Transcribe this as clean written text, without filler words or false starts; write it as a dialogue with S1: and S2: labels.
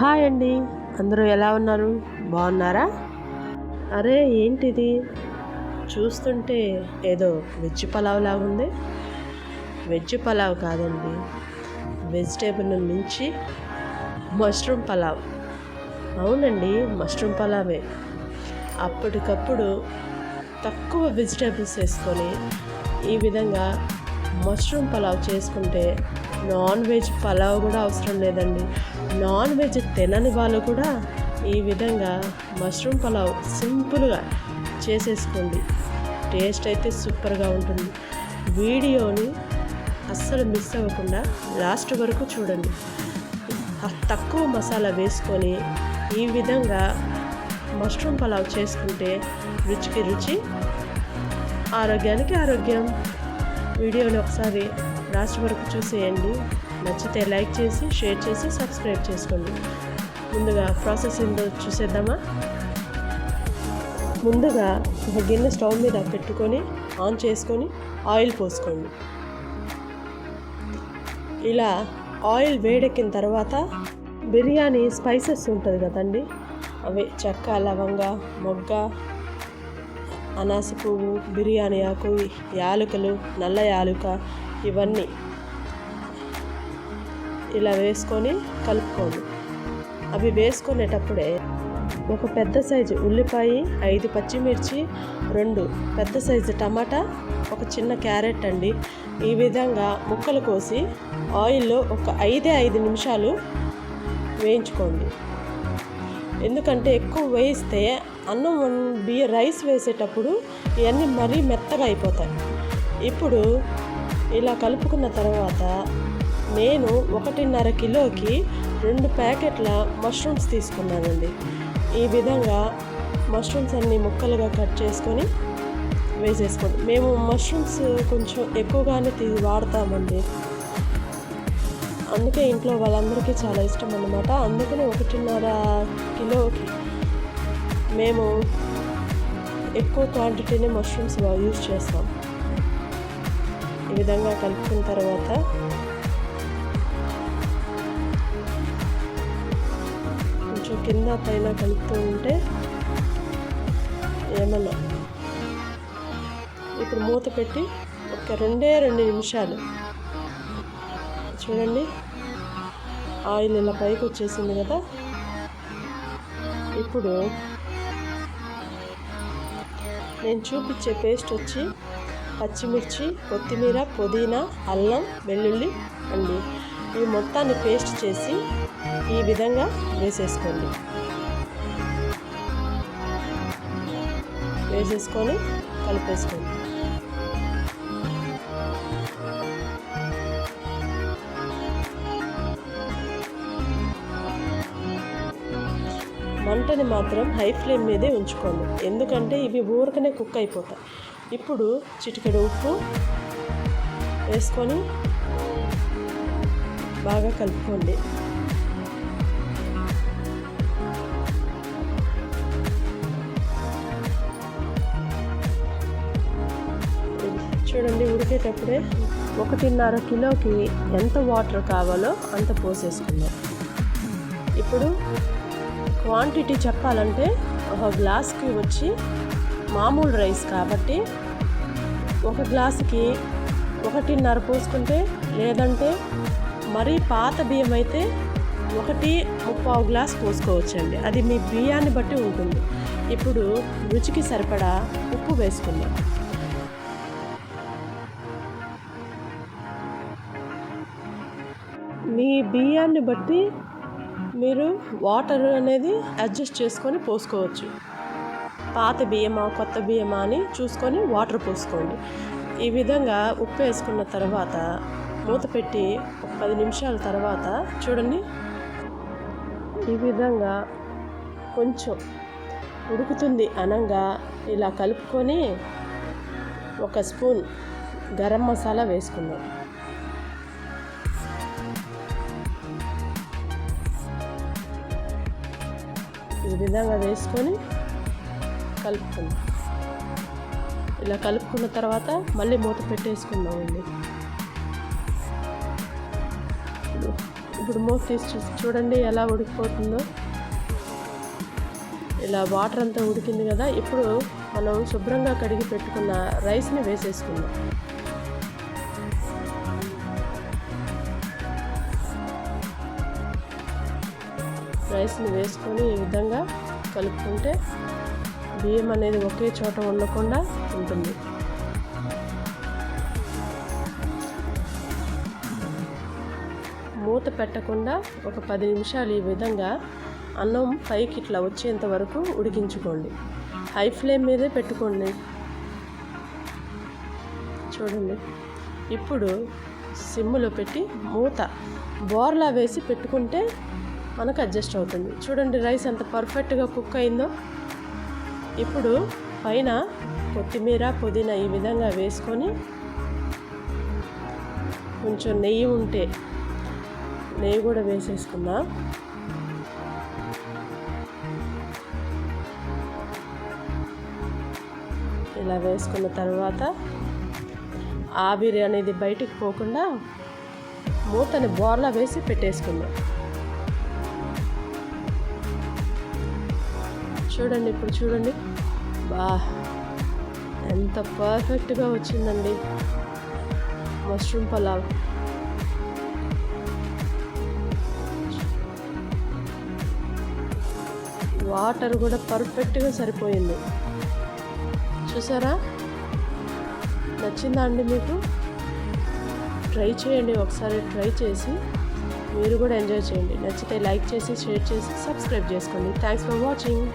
S1: Hi అండి, అందరూ ఎలా ఉన్నారు? బాగున్నారా? అరే ఏంటిది చూస్తుంటే ఏదో వెజ్ పలావ్ లాగా ఉంది. వెజ్ పలావ్ కాదండి, వెజిటేబుల్ మించి మష్రూమ్ పలావ్. అవునండి, మష్రూమ్ పలావే. అప్పటికప్పుడు తక్కువ వెజిటేబుల్స్ వేసుకొని ఈ విధంగా మష్రూమ్ పలావ్ చేసుకుంటే నాన్ వెజ్ పలావ్ కూడా అవసరం లేదండి. నాన్ వెజ్ తినని వాళ్ళు కూడా ఈ విధంగా మష్రూమ్ పలావ్ సింపుల్గా చేసేసుకోండి. టేస్ట్ అయితే సూపర్గా ఉంటుంది. వీడియోని అస్సలు మిస్ అవ్వకుండా లాస్ట్ వరకు చూడండి. తక్కువ మసాలా వేసుకొని ఈ విధంగా మష్రూమ్ పలావ్ చేసుకుంటే రుచికి రుచి, ఆరోగ్యానికి ఆరోగ్యం. వీడియోని ఒకసారి లాస్ట్ వరకు చూసేయండి. నచ్చితే లైక్ చేసి, షేర్ చేసి, సబ్స్క్రైబ్ చేసుకోండి. ముందుగా ప్రాసెస్ ఏంటో చూసేద్దామా? ముందుగా ఒక గిన్నె స్టవ్ మీద పెట్టుకొని ఆన్ చేసుకొని ఆయిల్ పోసుకోండి. ఇలా ఆయిల్ వేడెక్కిన తర్వాత బిర్యానీ స్పైసెస్ ఉంటుంది కదండి, అవి చెక్క, లవంగ, మొగ్గ, అనాస పువ్వు, బిర్యానీ ఆకు, యాలకులు, నల్ల యాలుక, ఇవన్నీ ఇలా వేసుకొని కలుపుకోండి. అవి వేసుకునేటప్పుడే ఒక పెద్ద సైజు ఉల్లిపాయ, 5 పచ్చిమిర్చి, 2 పెద్ద సైజు టమాటా, ఒక చిన్న క్యారెట్ అండి, ఈ విధంగా ముక్కలు కోసి ఆయిల్లో ఒక 5 నిమిషాలు వేయించుకోండి. ఎందుకంటే ఎక్కువ వేయిస్తే అన్నం రైస్ వేసేటప్పుడు ఇవన్నీ మరీ మెత్తగా అయిపోతాయి. ఇప్పుడు ఇలా కలుపుకున్న తర్వాత నేను 1.5 కిలోకి 2 ప్యాకెట్ల మష్రూమ్స్ తీసుకున్నానండి. ఈ విధంగా మష్రూమ్స్ అన్ని ముక్కలుగా కట్ చేసుకొని వేసేసుకోండి. మేము మష్రూమ్స్ కొంచెం ఎక్కువగానే వాడతామండి, అందుకే ఇంట్లో వాళ్ళందరికీ చాలా ఇష్టం అన్నమాట. అందుకని 1.5 కిలోకి మేము ఎక్కువ క్వాంటిటీని మష్రూమ్స్ యూజ్ చేస్తాం. ఈ విధంగా కలుపుకున్న తర్వాత కొంచెం కింద పైన కలుపుతూ ఉంటే ఏమన్నా ఇప్పుడు మూత పెట్టి ఒక 2 నిమిషాలు చూడండి. ఆయిల్ ఇలా పైకి వచ్చేసింది కదా. ఇప్పుడు నేను చూపించే పేస్ట్ వచ్చి పచ్చిమిర్చి, కొత్తిమీర, పుదీనా, అల్లం, వెల్లుల్లి అండి. ఇవి మొత్తాన్ని పేస్ట్ చేసి ఈ విధంగా వేసేసుకోండి. వేసేసుకొని కలిపేసుకోండి. మంటని మాత్రం హై ఫ్లేమ్ మీదే ఉంచుకోండి, ఎందుకంటే ఇవి ఊరకనే కుక్ అయిపోతాయి. ఇప్పుడు చిటికెడు ఉప్పు వేసుకొని బాగా కలుపుకోండి. చూడండి, ఉడికేటప్పుడే 1.5 కిలోకి ఎంత వాటర్ కావాలో అంత పోసేసుకుందాం. ఇప్పుడు క్వాంటిటీ చెప్పాలంటే ఒక గ్లాస్కి వచ్చి మామూలు రైస్ కాబట్టి 1 గ్లాసుకి 1.5 పోసుకుంటే, లేదంటే మరీ పాత బియ్యం అయితే 1.25 గ్లాస్ పోసుకోవచ్చండి. అది మీ బియ్యాన్ని బట్టి ఉంటుంది. ఇప్పుడు రుచికి సరిపడా ఉప్పు వేసుకుందాం. మీ బియ్యాన్ని బట్టి మీరు వాటర్ అనేది అడ్జస్ట్ చేసుకొని పోసుకోవచ్చు. పాత బియ్యమా కొత్త బియ్యమా అని చూసుకొని వాటర్ పోసుకోండి. ఈ విధంగా ఉప్పు వేసుకున్న తర్వాత మూత పెట్టి ఒక 10 నిమిషాల తర్వాత చూడండి, ఈ విధంగా కొంచెం ఉడుకుతుంది అనంగా ఇలా కలుపుకొని 1 స్పూన్ గరం మసాలా వేసుకుందాం. ఈ విధంగా వేసుకొని కలుపుకుందాం. ఇలా కలుపుకున్న తర్వాత మళ్ళీ మూత పెట్టేసుకుందామండి. ఇప్పుడు మూత తీసి చూడండి ఎలా ఉడికిపోతుందో. ఇలా వాటర్ అంతా ఉడికింది కదా. ఇప్పుడు మనం శుభ్రంగా కడిగి పెట్టుకున్న రైస్ని వేసేసుకుందాం. రైస్ని వేసుకొని ఈ విధంగా కలుపుకుంటే బియ్యం అనేది ఒకే చోట ఉండకుండా ఉంటుంది. మూత పెట్టకుండా ఒక 10 నిమిషాలు ఈ విధంగా అన్నం పైకి ఇట్లా వచ్చేంత వరకు ఉడికించుకోండి. హై ఫ్లేమ్ మీదే పెట్టుకోండి. చూడండి, ఇప్పుడు సిమ్లో పెట్టి మూత బోర్లా వేసి పెట్టుకుంటే మనకు అడ్జస్ట్ అవుతుంది. చూడండి రైస్ ఎంత పర్ఫెక్ట్గా కుక్ అయిందో. ఇప్పుడు పైన కొత్తిమీర, పుదీనా ఈ విధంగా వేసుకొని కొంచెం నెయ్యి ఉంటే నెయ్యి కూడా వేసేసుకుందాం. ఇలా వేసుకున్న తర్వాత ఆవిరి అనేది బయటికి పోకుండా మూతని బోర్లా వేసి పెట్టేసుకుందాం. చూడండి, ఇప్పుడు చూడండి, ఎంత పర్ఫెక్ట్గా వచ్చిందండి మష్రూమ్ పలావ్. వాటర్ కూడా పర్ఫెక్ట్గా సరిపోయింది. చూసారా? నచ్చిందా అండి మీకు? ట్రై చేయండి, ఒకసారి ట్రై చేసి మీరు కూడా ఎంజాయ్ చేయండి. నచ్చితే లైక్ చేసి, షేర్ చేసి, సబ్స్క్రైబ్ చేసుకోండి. Thanks for watching.